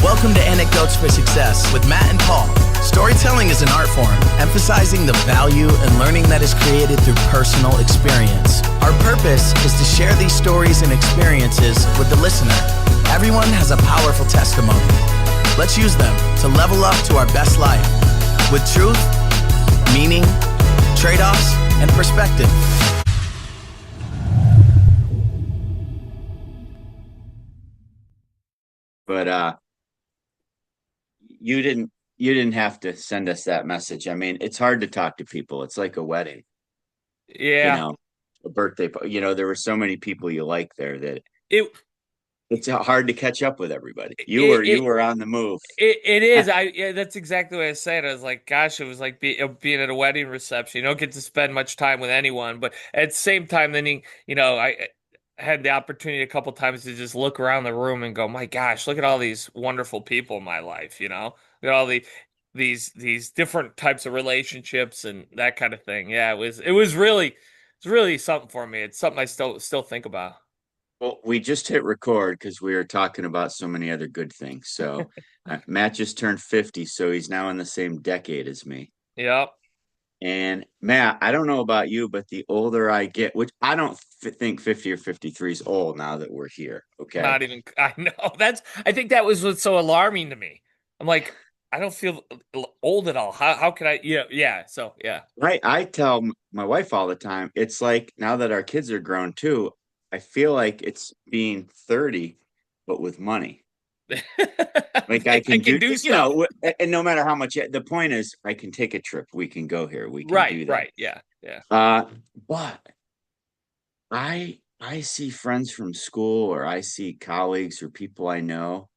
Welcome to Anecdotes for Success with Matt and Paul. Storytelling is an art form, emphasizing the value and learning that is created through personal experience. Our purpose is to share these stories and experiences with the listener. Everyone has a powerful testimony. Let's use them to level up to our best life with truth, meaning, trade-offs, and perspective. But you didn't have to send us that message. I mean, it's hard to talk to people. It's like a wedding, you Yeah, know, a birthday. There were so many people you like there that it it's hard to catch up with everybody. You it were you it were on the move. it is. Yeah, that's exactly what I said. I was like, gosh, it was like being at a wedding reception. You don't get to spend much time with anyone, but at the same time, then I had the opportunity a couple times to just look around the room and go, my gosh, look at all these wonderful people in my life. Look at all these different types of relationships and that kind of thing. Yeah, it was really something for me. It's something I still think about. Well, we just hit record because we were talking about so many other good things. So Matt just turned 50, so he's now in the same decade as me. Yep. And Matt, I don't know about you, but the older I get, which I don't think 50 or 53 is old now that we're here. Okay. Not even, I know I think that was what's so alarming to me. I'm like, I don't feel old at all. How can I, yeah. So, yeah. I tell my wife all the time, it's like now that our kids are grown too, I feel like it's being 30, but with money. Like I I can can do, do stuff. and no matter how much, the point is I can take a trip. We can go here. We can Right, do that. right. Yeah, yeah. But I see friends from school or I see colleagues or people I know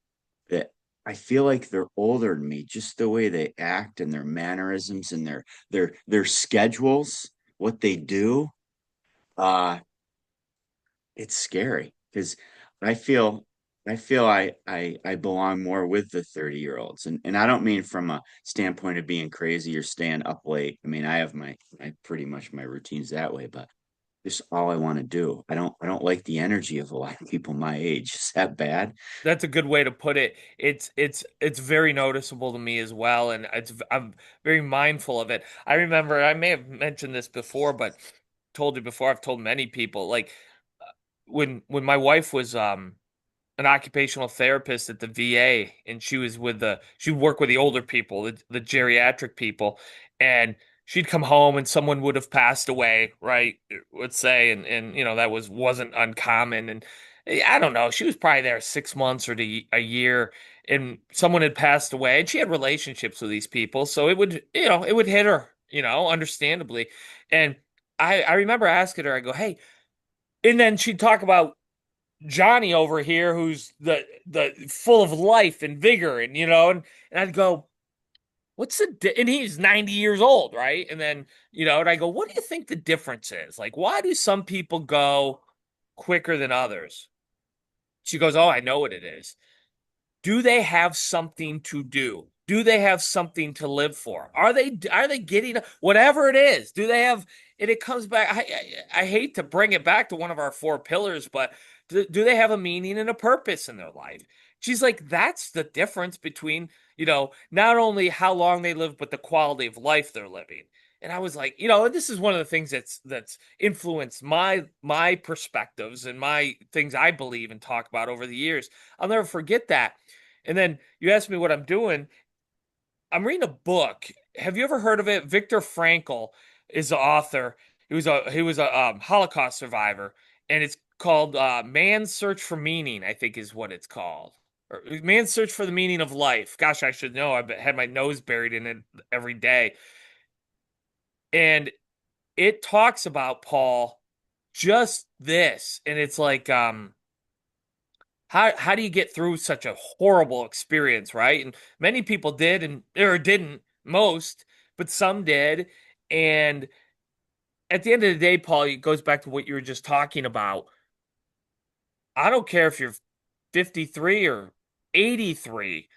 that I feel like they're older than me, just the way they act and their mannerisms and their schedules, what they do. Uh, it's scary because I feel I belong more with the 30-year-olds. And I don't mean from a standpoint of being crazy or staying up late. I mean, I have my pretty much my routines that way, but just all I want to do. I don't like the energy of a lot of people my age. Is that bad? That's a good way to put it. It's very noticeable to me as well, and I'm very mindful of it. I remember I may have mentioned this before, but told you before. I've told many people like when my wife was an occupational therapist at the VA, and she'd work with the older people, the geriatric people, and she'd come home and someone would have passed away, right? Let's say, and that wasn't uncommon, and I don't know, she was probably there 6 months or a year, and someone had passed away, and she had relationships with these people, so it would hit her, understandably, and I remember asking her, I go, hey, and then she'd talk about Johnny over here who's the full of life and vigor and I'd go, and he's 90 years old, right? And then, and I go, what do you think the difference is? Like, why do some people go quicker than others? She goes, oh, I know what it is. Do they have something to do? Do they have something to live for? Are they getting whatever it is? Do they have, and it comes back, I hate to bring it back to one of our four pillars, but do they have a meaning and a purpose in their life? She's like, that's the difference between, not only how long they live, but the quality of life they're living. And I was like, this is one of the things that's influenced my perspectives and my things I believe and talk about over the years. I'll never forget that. And then you asked me what I'm doing. I'm reading a book. Have you ever heard of it? Viktor Frankl is the author. He was a Holocaust survivor, and it's called "Man's Search for Meaning." I think is what it's called, or "Man's Search for the Meaning of Life." Gosh, I should know. I've had my nose buried in it every day, and it talks about Paul just this, and it's like how do you get through such a horrible experience, right? And many people did and or didn't, most, but some did. And at the end of the day, Paul, it goes back to what you were just talking about. I don't care if you're 53 or 83.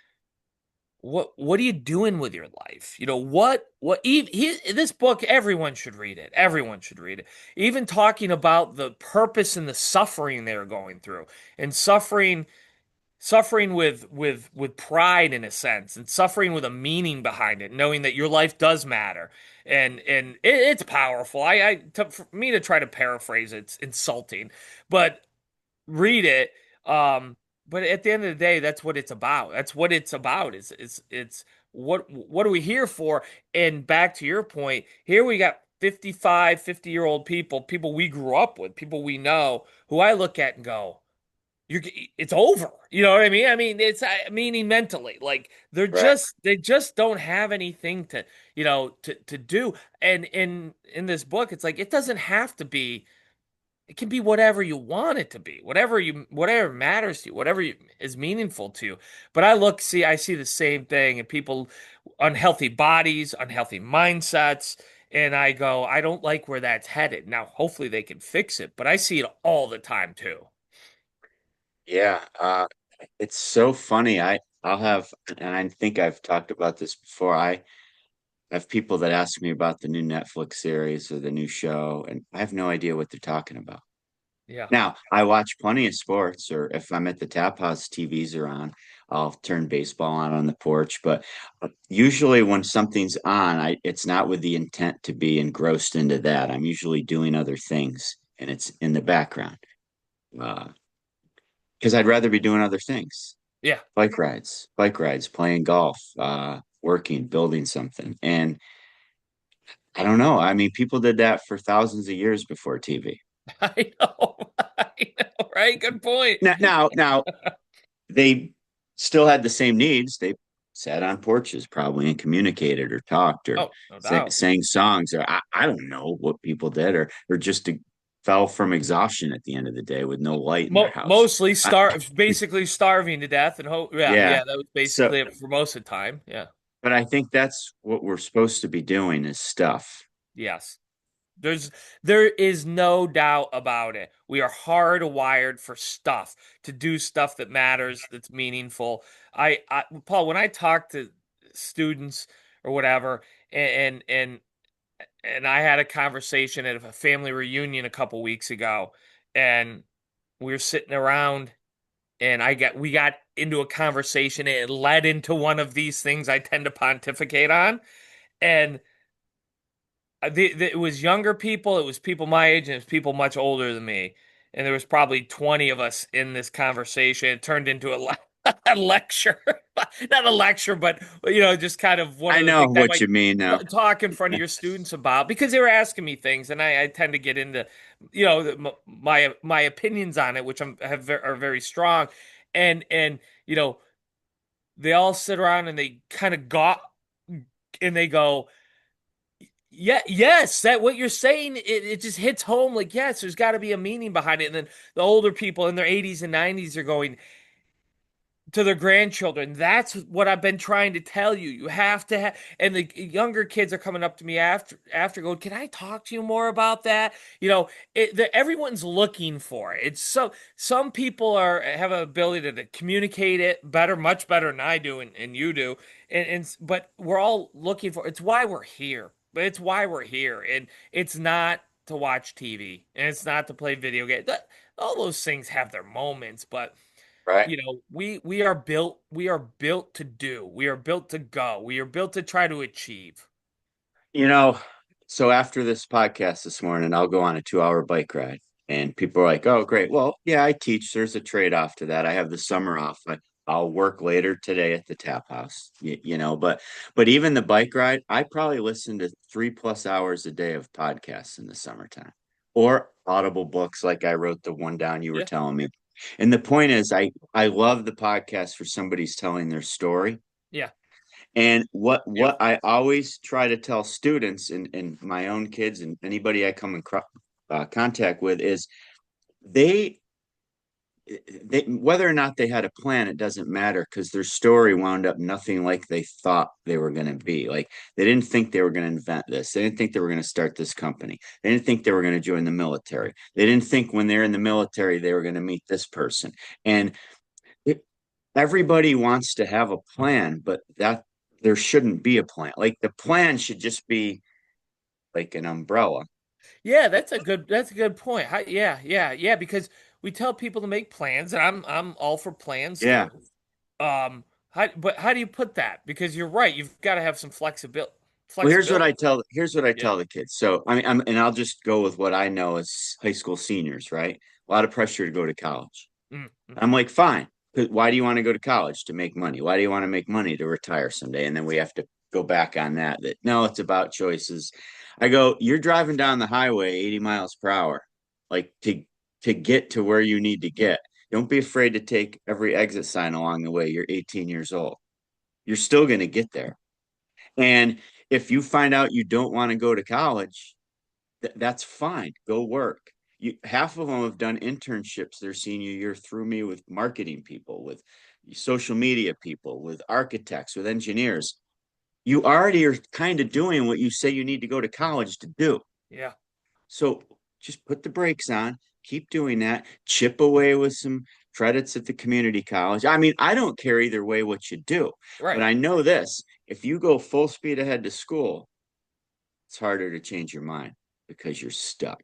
What are you doing with your life? This book, everyone should read it. Everyone should read it. Even talking about the purpose and the suffering they're going through. And suffering suffering with pride in a sense, and suffering with a meaning behind it, knowing that your life does matter, and it's powerful. For me to try to paraphrase it's insulting, but read it. But at the end of the day, that's what it's about. That's what it's about. It's what are we here for? And back to your point, here we got 55, 50-year-old people we grew up with, people we know, who I look at and go, you're it's over. You know what I mean? I mean, it's meaning mentally. Like Right. they just don't have anything to, to do. And in this book, it's like it doesn't have to be, it can be whatever you want it to be, whatever matters to you, is meaningful to you. But I see the same thing in people, unhealthy bodies, unhealthy mindsets, and I go, I don't like where that's headed. Now, hopefully they can fix it, but I see it all the time too. Yeah. It's so funny. I'll have, and I think I've talked about this before. I have people that ask me about the new Netflix series or the new show, and I have no idea what they're talking about. Yeah. Now, I watch plenty of sports, or if I'm at the tap house, TVs are on, I'll turn baseball on the porch. But usually when something's on, it's not with the intent to be engrossed into that. I'm usually doing other things and it's in the background. Because I'd rather be doing other things. Yeah. Bike rides, playing golf, working, building something. And I don't know. I mean, people did that for thousands of years before TV. I know. I know, right? Good point. Now, they still had the same needs. They sat on porches probably and communicated or talked or Oh, no doubt. sang songs or I don't know what people did or just fell from exhaustion at the end of the day with no light in their house. Mostly basically starving to death and hope. Yeah, Yeah. yeah, that was So, basically it for most of the time. Yeah. but I think that's what we're supposed to be doing is stuff. Yes. There is no doubt about it. We are hardwired for stuff, to do stuff that matters, that's meaningful. Paul, when I talk to students or whatever, and and I had a conversation at a family reunion a couple weeks ago, and we were sitting around, and we got into a conversation, and it led into one of these things I tend to pontificate on, and it was younger people, it was people my age, and it was people much older than me. And there was probably 20 of us in this conversation. It turned into a lecture. Not a lecture, but just kind of one I of the know things I what you might mean now. talk in front of your students about, because they were asking me things, and I tend to get into, my opinions on it, which are very strong. And they all sit around and they kind of got, and they go, yeah, yes, that what you're saying, it just hits home. Like, yes, there's got to be a meaning behind it. And then the older people in their 80s and 90s are going to their grandchildren, that's what I've been trying to tell you. You have to have, and the younger kids are coming up to me after going, can I talk to you more about that? Everyone's looking for it. It's some people have an ability to communicate it better, much better than I do and you do. But we're all looking for, it's why we're here. But it's why we're here. And it's not to watch TV, and it's not to play video games. All those things have their moments, but Right. we are built to do, we are built to go, we are built to try to achieve. You know, so after this podcast this morning, I'll go on a 2 hour bike ride. And people are like, oh, great. Well, yeah, I teach. There's a trade-off to that. I have the summer off. I'll work later today at the tap house, but even the bike ride, I probably listen to 3+ hours a day of podcasts in the summertime or Audible books like I wrote the one down you were Yeah. telling me. And the point is, I love the podcast for somebody's telling their story. Yeah. And what Yeah. I always try to tell students and my own kids and anybody I come in contact with is they whether or not they had a plan, it doesn't matter because their story wound up nothing like they thought they were going to be. Like they didn't think they were going to invent this. They didn't think they were going to start this company. They didn't think they were going to join the military. They didn't think when they're in the military they were going to meet this person. And it, everybody wants to have a plan, but that there shouldn't be a plan. Like the plan should just be like an umbrella. Yeah, that's a good point. Yeah, yeah, yeah, because we tell people to make plans, and I'm all for plans Yeah. too. How do you put that? Because you're right, you've got to have some flexibility. Well, Flexibility. here's what I Yeah. tell the kids. So and I'll just go with what I know as high school seniors, right? A lot of pressure to go to college. I'm Mm-hmm. like, fine. Why do you want to go to college? To make money. Why do you want to make money? To retire someday? And then we have to go back on that no, it's about choices. I go, you're driving down the highway 80 miles per hour, like to get to where you need to get. Don't be afraid to take every exit sign along the way. You're 18 years old. You're still going to get there. And if you find out you don't want to go to college, that's fine. Go work. Half of them have done internships their senior year through me with marketing people, with social media people, with architects, with engineers. You already are kind of doing what you say you need to go to college to do. Yeah. So just put the brakes on, keep doing that, chip away with some credits at the community college. I mean, I don't care either way what you do, but Right. I know this, if you go full speed ahead to school, it's harder to change your mind because you're stuck.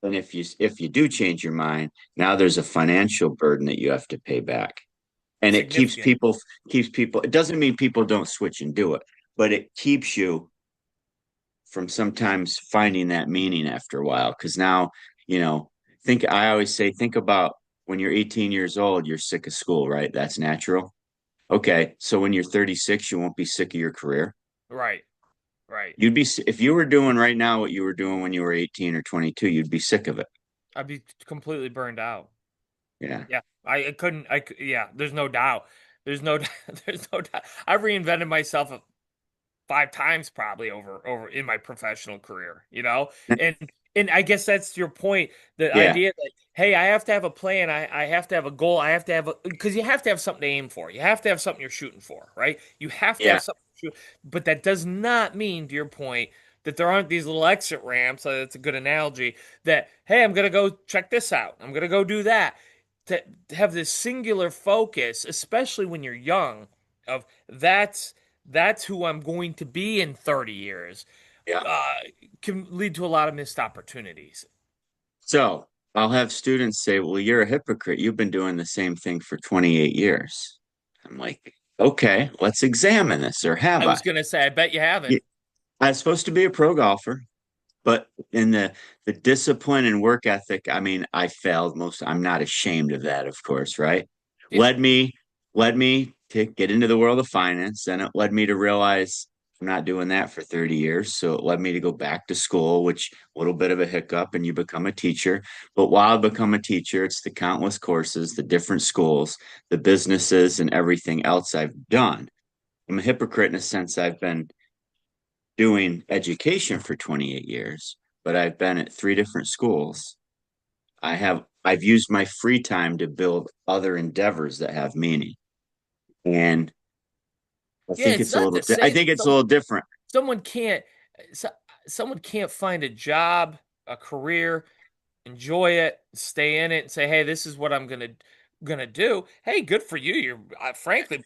And if you do change your mind, now there's a financial burden that you have to pay back. And it Significant. keeps people, it doesn't mean people don't switch and do it, but it keeps you from sometimes finding that meaning after a while. Cause now, I always say, think about when you're 18 years old, you're sick of school, right? That's natural. Okay. So when you're 36, you won't be sick of your career. Right. Right. If you were doing right now what you were doing when you were 18 or 22, you'd be sick of it. I'd be completely burned out. Yeah. Yeah. I couldn't. Yeah. There's no doubt. There's no. There's no doubt. I've reinvented myself 5 times probably over in my professional career. And I guess that's your point. The Yeah. idea that, hey, I have to have a plan. I have to have a goal. I have to have because you have to have something to aim for. You have to have something you're shooting for, right? You have to Yeah. have something to shoot. But that does not mean, to your point, that there aren't these little exit ramps. That's a good analogy. That, hey, I'm gonna go check this out. I'm gonna go do that. To have this singular focus, especially when you're young, of that's who I'm going to be in 30 years, Yeah. uh, can lead to a lot of missed opportunities. So I'll have students say, well, you're a hypocrite. You've been doing the same thing for 28 years. I'm like, okay, let's examine this, or have I I? was going to say, I bet you Yeah, haven't. I was supposed to be a pro golfer, but in the discipline and work ethic, I mean, I failed most. I'm not ashamed of that, of course, right? Yeah. Led me led me to get into the world of finance, and it led me to realize I'm not doing that for 30 years. So it led me to go back to school, which a little bit of a hiccup, and you become a teacher. But while I become a teacher, it's the countless courses, the different schools, the businesses, and everything else I've done. I'm a hypocrite in a sense. I've been doing education for 28 years, but I've been at 3 different schools. I've used my free time to build other endeavors that have meaning. And Yeah, it's not the I same. think it's a little different. Someone can't, so, someone can't find a job, a career, enjoy it, stay in it, and say, "Hey, this is what I'm gonna do." Hey, good for you. You're frankly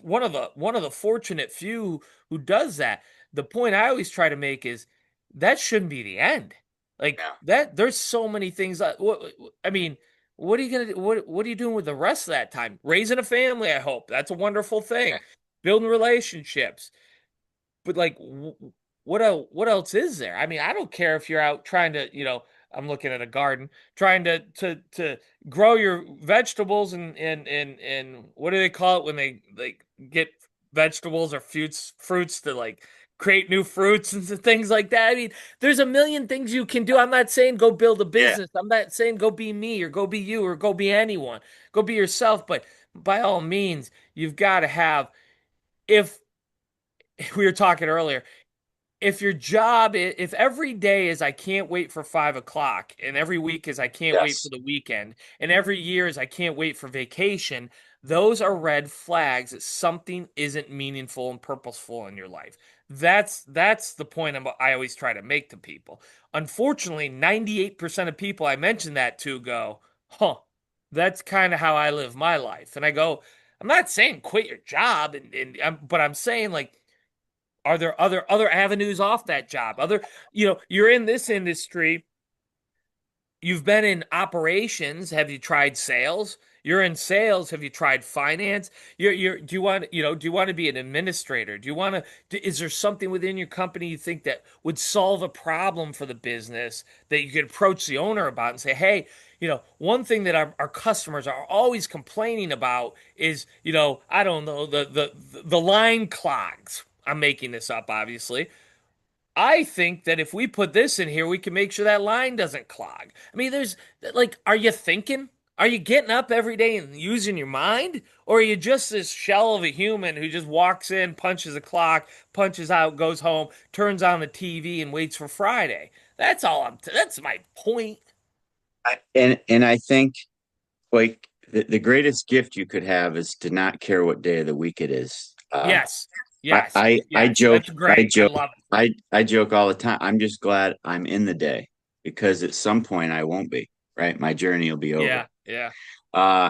one of the fortunate few who does that. The point I always try to make is that shouldn't be the end. Like Yeah. that, there's so many things. I mean, what are you gonna do? What are you doing with the rest of that time? Raising a family, I hope. That's a wonderful thing. Building relationships. But like, what else is there? I mean, I don't care if you're out trying to, I'm looking at a garden, trying to grow your vegetables and what do they call it when they like get vegetables or fruits to like create new fruits and things like that. I mean, there's a million things you can do. I'm not saying go build a Yeah. business. I'm not saying go be me or go be you or go be anyone. Go be yourself. But by all means, you've got to have, if we were talking earlier, if your job if every day is I can't wait for 5 o'clock, and every week is I can't wait for Yes. the weekend, and every year is I can't wait for vacation, those are red flags that something isn't meaningful and purposeful in your life. That's the point I always try to make to people. Unfortunately, 98% of people I mention that to go, huh, that's kind of how I live my life. And I go, I'm not saying quit your job, but I'm saying, like, are there other avenues off that job? You're in this industry. You've been in operations. Have you tried sales? You're in sales. Have you tried finance? Do you want, do you want to be an administrator? Do you want to, is there something within your company you think that would solve a problem for the business that you could approach the owner about and say, hey, one thing that our customers are always complaining about is, I don't know, the line clogs. I'm making this up, obviously. I think that if we put this in here, we can make sure that line doesn't clog. I mean, there's like, are you thinking? Are you getting up every day and using your mind? Or are you just this shell of a human who just walks in, punches a clock, punches out, goes home, turns on the TV and waits for Friday? That's all that's my point. And I think like the greatest gift you could have is to not care what day of the week it is. Yes. I, Yes. I I Yes. joke That's I great. I joke love it. I joke all the time. I'm just glad I'm in the day because at some point I won't be, right? My journey will be over. Yeah. Yeah. Uh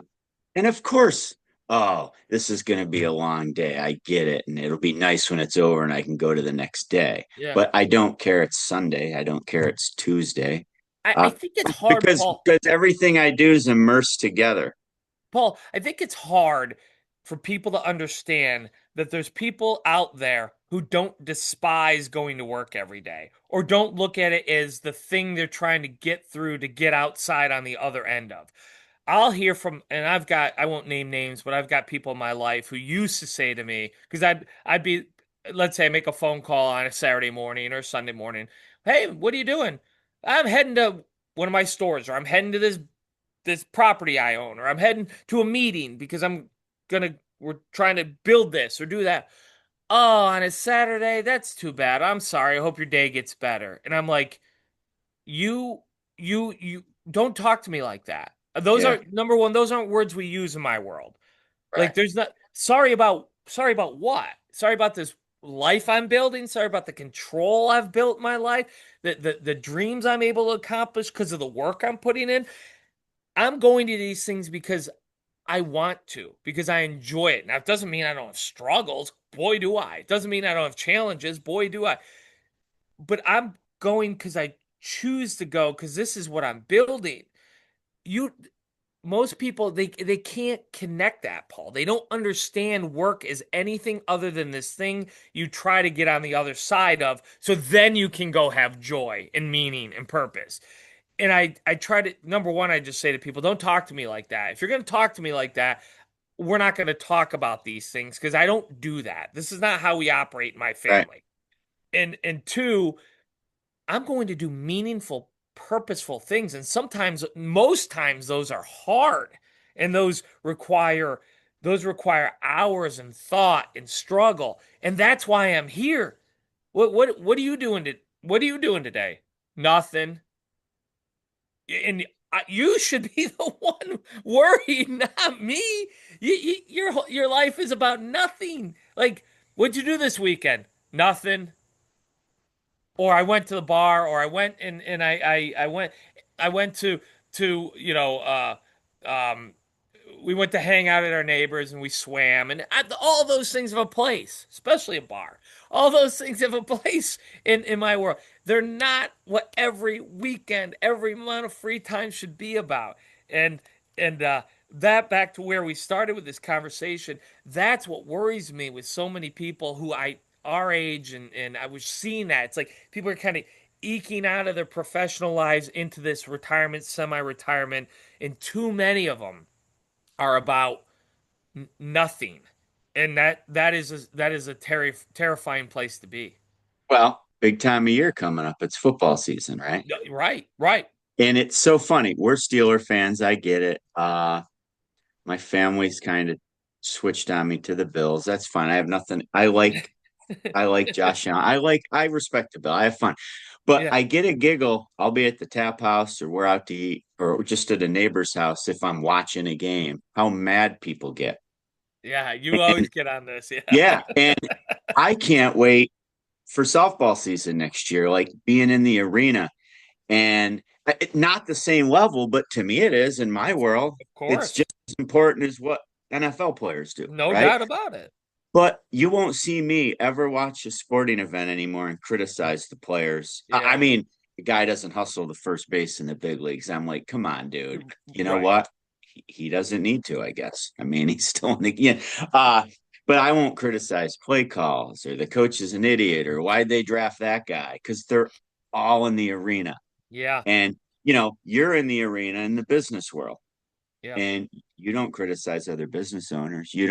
and of course, oh, this is gonna be a long day. I get it. And it'll be nice when it's over and I can go to the next day. Yeah. But I don't care it's Sunday. I don't care it's Tuesday. I Uh think it's hard, because Paul. because everything I do is immersed together. Paul, I think it's hard for people to understand that there's people out there who don't despise going to work every day or don't look at it as the thing they're trying to get through to get outside on the other end of. I'll hear from, and I won't name names, but I've got people in my life who used to say to me, because I'd be, let's say I make a phone call on a Saturday morning or Sunday morning. Hey, what are you doing? I'm heading to one of my stores, or I'm heading to this property I own, or I'm heading to a meeting because we're trying to build this or do that. Oh, on a Saturday, that's too bad. I'm sorry. I hope your day gets better. And I'm like, you, you don't talk to me like that. Those Yeah, are number one, those aren't words we use in my world. right. Like there's not sorry about what? Sorry about this life I'm building, sorry about the control I've built in my life, the dreams I'm able to accomplish because of the work I'm putting in. I'm going to these things because I want to, because I enjoy it. Now, it doesn't mean I don't have struggles. Boy, do I. It doesn't mean I don't have challenges. Boy, do I. But I'm going because I choose to go because this is what I'm building. You, most people, they can't connect that, Paul. They don't understand work as anything other than this thing you try to get on the other side of, so then you can go have joy and meaning and purpose. And I try to, number one, I just say to people, don't talk to me like that. If you're going to talk to me like that, we're not going to talk about these things because I don't do that. This is not how we operate in my Right. family. And two, I'm going to do meaningful, purposeful things. And sometimes, most times, those are hard. And those require hours and thought and struggle. And that's why I'm here. What are you doing what are you doing today? Nothing. And you should be the one worried, not me. Your life is about nothing. Like, what'd you do this weekend? Nothing. Or I went to the bar, or I went and I went to um we went to hang out at our neighbors and we swam, and all those things have a place, especially a bar. All those things have a place in my world. They're not what every weekend, every amount of free time should be about. And that, back to where we started with this conversation, that's what worries me with so many people who our age, and I was seeing that. It's like people are kind of eking out of their professional lives into this retirement, semi-retirement, and too many of them are about nothing, and that is a terrifying place to be. Well, big time of year coming up. It's football season, right? No, right, right. And it's so funny. We're Steeler fans. I get it. My family's kind of switched on me to the Bills. That's fine. I have nothing. I like Josh Allen. I respect the Bill. I have fun. But Yeah, I get a giggle. I'll be at the tap house or we're out to eat or just at a neighbor's house if I'm watching a game. How mad people get. yeah. You always get on this. Yeah, Yeah. And I can't wait for softball season next year, like being in the arena and not the same level, but to me it is in my world. of It's course, just as important as what NFL players do, no right? doubt about it. But you won't see me ever watch a sporting event anymore and criticize the players. I Yeah, mean, the guy doesn't hustle the first base in the big leagues. I'm like, come on, dude. You know Right. what? He doesn't need to, I guess. I mean, he's still in the yeah. But I won't criticize play calls or the coach is an idiot or why'd they draft that guy? Because they're all in the arena. Yeah. And you're in the arena in the business world. Yeah. And you don't criticize other business owners. You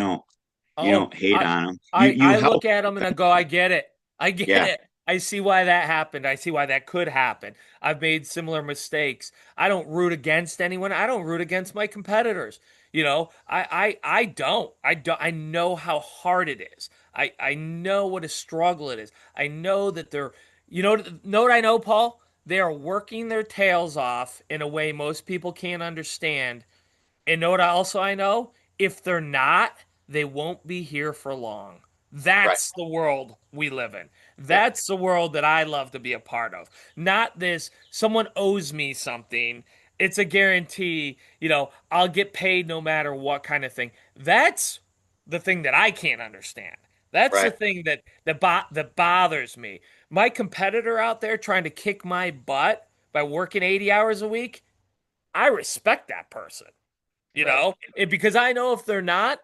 Oh, don't hate on them. You I help. look at them and I go, I get it. I get Yeah, it. I see why that happened. I see why that could happen. I've made similar mistakes. I don't root against anyone. I don't root against my competitors. I don't. I know how hard it is. I know what a struggle it is. I know that they're, know what I know, Paul? They are working their tails off in a way most people can't understand. And know what I know? If they're not, they won't be here for long. right. That's the world we live in. Yeah, That's the world that I love to be a part of. Not this, someone owes me something. It's a guarantee, I'll get paid no matter what kind of thing. That's the thing that I can't understand. That's the right. thing that bothers me. My competitor out there trying to kick my butt by working 80 hours a week, I respect that person Right. and because I know if they're not,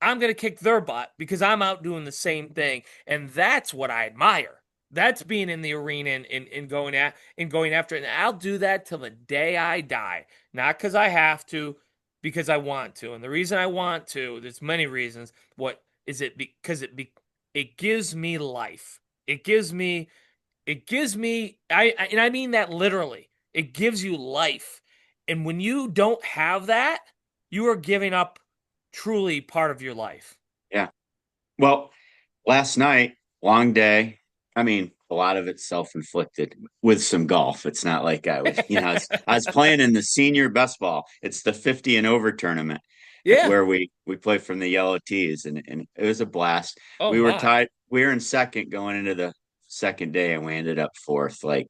I'm going to kick their butt because I'm out doing the same thing. And that's what I admire. That's being in the arena and going after it. And I'll do that till the day I die. Not because I have to, because I want to. And the reason I want to, there's many reasons. What is it? Because it gives me life. And I mean that literally. It gives you life. And when you don't have that, you are giving up truly part of your life. Yeah. Well, last night, long day. I mean, a lot of it's self-inflicted with some golf. It's not like I was playing in the senior best ball. It's the 50 and over tournament Yeah. where we play from the yellow tees, and it was a blast. Oh We were my. tied. We were in second going into the second day, and we ended up fourth, like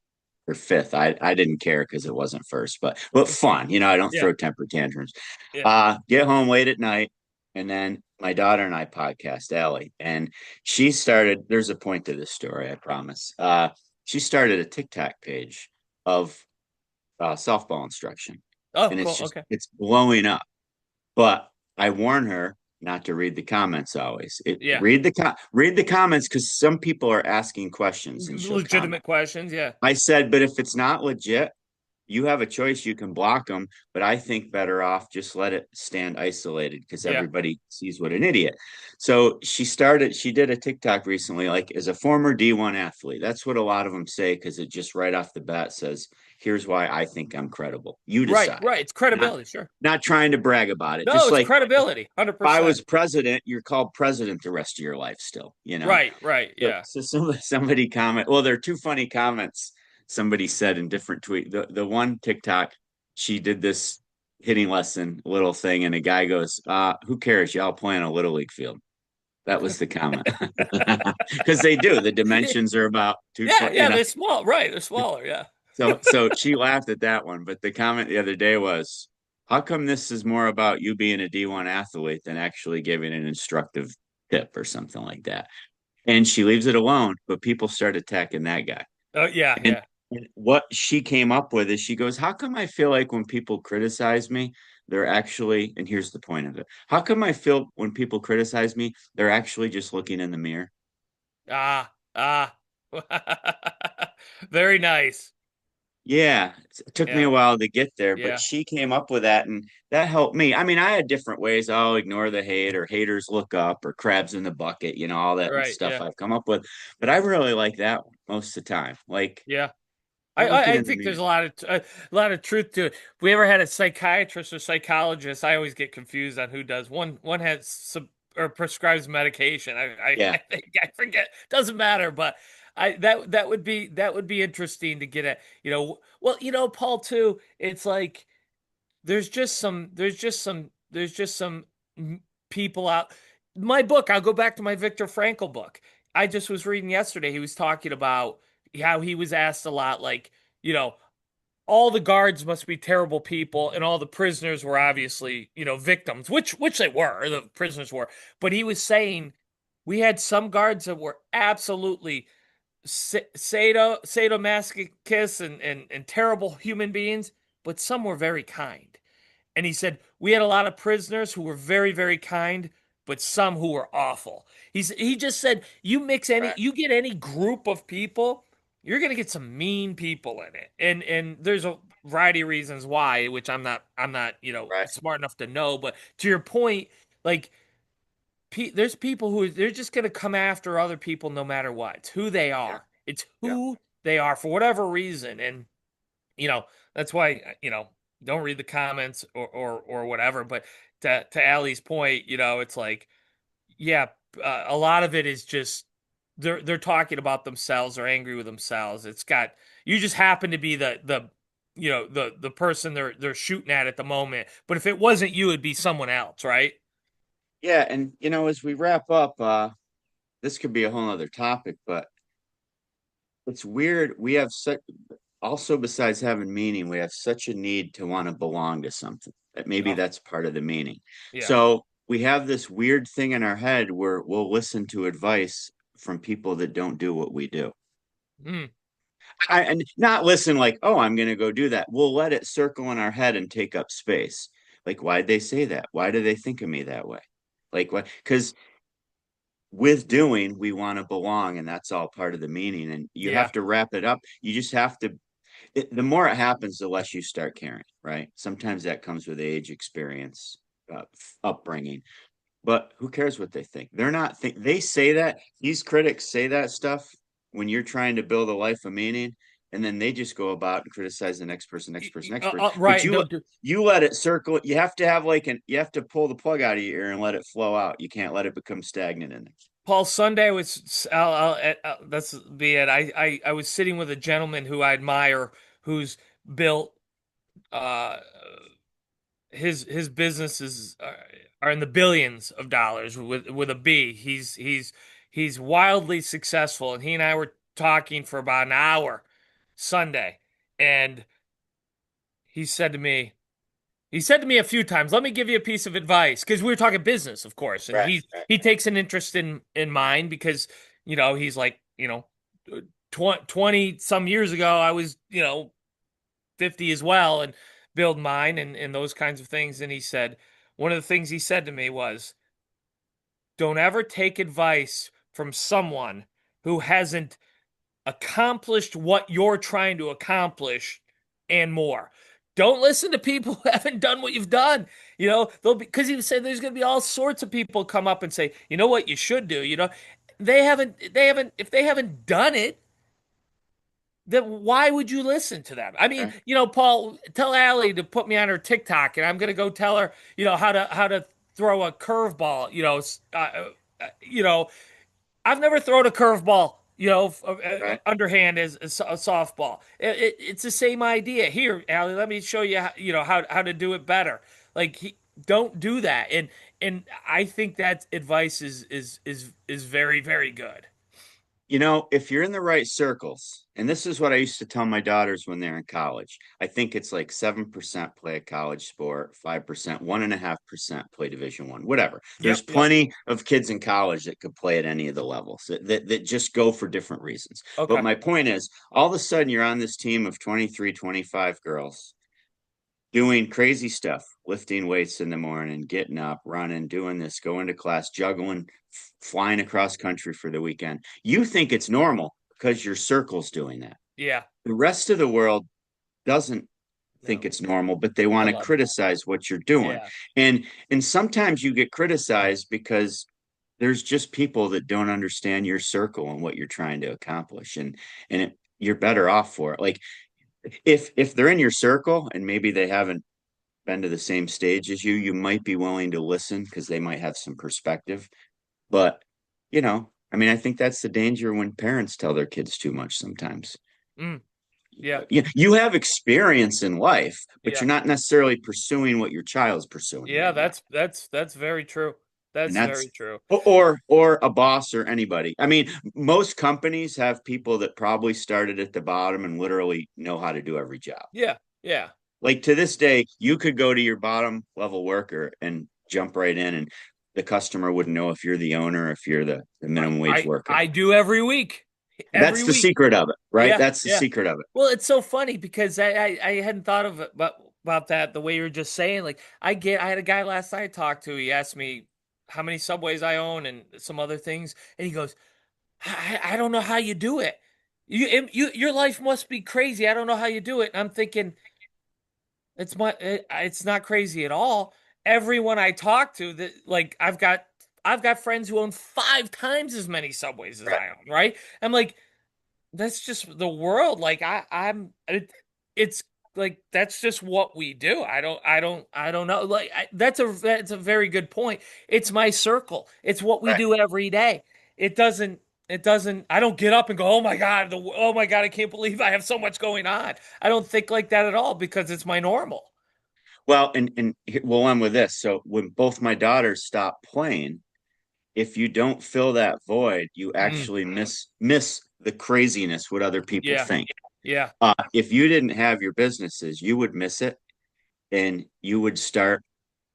or fifth. I didn't care because it wasn't first, but fun. I don't Yeah. throw temper tantrums. Yeah. Get home late at night, and then my daughter and I podcast Allie, and she started. There's a point to this story, I promise. She started a TikTok page of softball instruction, Oh, and cool. Okay. it's blowing up. But I warn her not to read the comments always. Yeah. Read the comments because some people are asking questions and she'll comment. Legitimate questions. Yeah. I said, but if it's not legit, you have a choice. You can block them, but I think better off just let it stand isolated because Yeah. everybody sees what an idiot. So she did a TikTok recently, like as a former D1 athlete. That's what a lot of them say because it just right off the bat says, here's why I think I'm credible. You Right. decide. Right. It's Not, credibility. Sure. not trying to brag about it. No, Just it's like credibility. if I 100%. was president, you're called president the rest of your life still. Right. Right. So, Yeah. so somebody comment. Well, there are two funny comments somebody said in different tweet. The one TikTok, she did this hitting lesson little thing, and a guy goes, "Who cares? Y'all play on a little league field." That was the comment because they do. The dimensions are about two Yeah. foot. Yeah. They're small. Right. They're smaller. Yeah. So she laughed at that one, but the comment the other day was, "How come this is more about you being a D1 athlete than actually giving an instructive tip or something like that?" And she leaves it alone, but people start attacking that guy. Oh, yeah. And, Yeah. and what she came up with is she goes, "How come I feel like when people criticize me, they're actually," and here's the point of it. "How come I feel when people criticize me, they're actually just looking in the mirror?" Ah. Ah. Very nice. Yeah, it took me a Yeah. while to get there, but Yeah. she came up with that and that helped me. I mean, I had different ways. Oh, ignore the hate or haters look up or crabs in the bucket, all that Right. stuff Yeah. I've come up with. But I really like that one most of the time. Like, Yeah. not looking I in the think there's mirror. a lot of truth to it. If we ever had a psychiatrist or psychologist, I always get confused on who does. One has or prescribes medication. I Yeah. think I forget. Doesn't matter, but that would be interesting to get at. Well, Paul too. It's like there's just some people out. My book. I'll go back to my Viktor Frankl book. I just was reading yesterday. He was talking about how he was asked a lot, like, you know, all the guards must be terrible people, and all the prisoners were obviously, victims, which they were, the prisoners were. But he was saying we had some guards that were absolutely sadomasochists and terrible human beings, but some were very kind. And he said, we had a lot of prisoners who were very, very kind, but some who were awful. He just said, Right. you get any group of people, you're gonna get some mean people in it. And there's a variety of reasons why, which I'm not, Right. smart enough to know. But to your point, like there's people who they're just gonna come after other people no matter what. It's who they Yeah. are. It's Yeah. who they are for whatever reason. And you know, that's why, don't read the comments or whatever. But to Allie's point, it's like, yeah, a lot of it is just they're talking about themselves or angry with themselves. You just happen to be the person they're shooting at the moment. But if it wasn't you, it'd be someone else, right? Yeah. And as we wrap up, this could be a whole other topic, but it's weird. We have such also besides having meaning, we have such a need to want to belong to something that maybe Oh, that's part of the meaning. yeah. So we have this weird thing in our head where we'll listen to advice from people that don't do what we do. Mm, And not listen like, oh, I'm going to go do that. We'll let it circle in our head and take up space. Like, why'd they say that? Why do they think of me that way? Like, what? Because with doing, we want to belong, and that's all part of the meaning. And you yeah. have to wrap it up. You just have to the more it happens, the less you start caring, right? Sometimes that comes with age, experience, upbringing. But who cares what they think? They're not think they say that these critics say that stuff when you're trying to build a life of meaning, and then they just go about and criticize the next person, next person, next person. But Right. Don't do. you let it circle. You have to have you have to pull the plug out of your ear and let it flow out. You can't let it become stagnant in there. Paul, Sunday was that's be it. I was sitting with a gentleman who I admire, who's built uh his businesses are in the billions of dollars with a B. He's wildly successful, and he and I were talking for about an hour Sunday, and he said to me, he said to me a few times, "Let me give you a piece of advice," because we were talking business, of course, and Right, he takes an interest in mine because he's like 20 some years ago I was 50 as well and build mine and those kinds of things. And he said one of the things he said to me was, "Don't ever take advice from someone who hasn't accomplished what you're trying to accomplish and more. Don't listen to people who haven't done what you've done. They'll because he said there's going to be all sorts of people come up and say, you know what you should do. If they haven't done it, then why would you listen to them? I mean, right. Paul, tell Allie to put me on her TikTok, and I'm going to go tell her, how to throw a curveball. I've never thrown a curveball, Right. underhand as a softball. It's the same idea. Here, Allie, let me show you, how to do it better. Like, don't do that. And I think that advice is very, very good. If you're in the right circles, and this is what I used to tell my daughters when they're in college, I think it's like 7% play a college sport, 5%, 1.5% play Division 1, whatever. There's Yep, yep. plenty of kids in college that could play at any of the levels that just go for different reasons. But Okay. my point is, all of a sudden you're on this team of 23, 25 girls doing crazy stuff, lifting weights in the morning, getting up, running, doing this, going to class, juggling, flying across country for the weekend. You think it's normal because your circle's doing that. Yeah. The rest of the world doesn't think No, it's normal, but they I want to love it. criticize what you're doing. Yeah. And sometimes you get criticized because there's just people that don't understand your circle and what you're trying to accomplish. You're better off for it. Like if they're in your circle and maybe they haven't been to the same stage as you, you might be willing to listen because they might have some perspective. But, I mean, I think that's the danger when parents tell their kids too much sometimes. Mm, yeah. You have experience in life, but Yeah. you're not necessarily pursuing what your child's pursuing Yeah, right now. that's very true. And That's that's very true. or a boss or anybody. I mean, most companies have people that probably started at the bottom and literally know how to do every job. Yeah. Yeah. Like to this day, you could go to your bottom level worker and jump right in, and the customer wouldn't know if you're the owner, if you're the minimum wage worker. I do every week. That's every the week. secret of it, right? Yeah, That's the yeah. secret of it. Well, it's so funny because I hadn't thought of it, but about that the way you're just saying. Like I had a guy last night I talked to. He asked me how many Subways I own and some other things, and he goes, I don't know how you do it. Your life must be crazy. I don't know how you do it. And I'm thinking it's not crazy at all. Everyone I talk to that like I've got friends who own 5 times as many Subways as Right. I own, right? I'm like that's just the world. Like it's like that's just what we do. I don't know. Like that's a very good point. It's my circle. It's what we Right. do every day. It doesn't I don't get up and go, "Oh my God, oh my God, I can't believe I have so much going on." I don't think like that at all because it's my normal. Well, and we'll end with this. So when both my daughters stop playing, if you don't fill that void, you Mm, actually miss the craziness what other people yeah. think. Yeah. If you didn't have your businesses, you would miss it, and you would start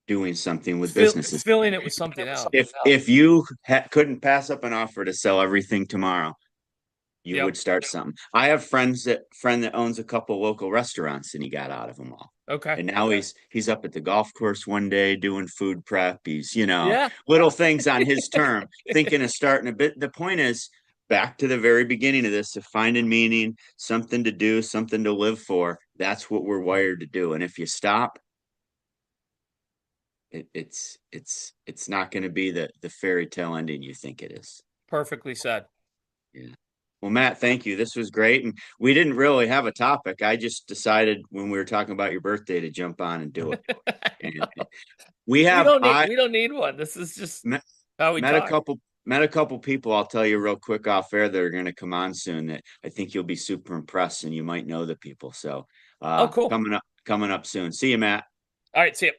doing something with businesses. Filling it with something else. If you couldn't pass up an offer to sell everything tomorrow, you Yep. would start something. I have friend that owns a couple local restaurants, and he got out of them all. Okay. And now he's up at the golf course one day doing food prep. He's, Yeah. little things on his term, thinking of starting a bit. The point is back to the very beginning of this, of finding meaning, something to do, something to live for. That's what we're wired to do. And if you stop, it's not going to be the fairy tale ending you think it is. Perfectly said. Yeah. Well, Matt, thank you. This was great. And we didn't really have a topic. I just decided when we were talking about your birthday to jump on and do it. And we have We don't need one. This is just met, how we met a talk. couple people, I'll tell you real quick off air, that are going to come on soon, that I think you'll be super impressed, and you might know the people. So Oh, cool. coming up soon. See you, Matt. All right, see you.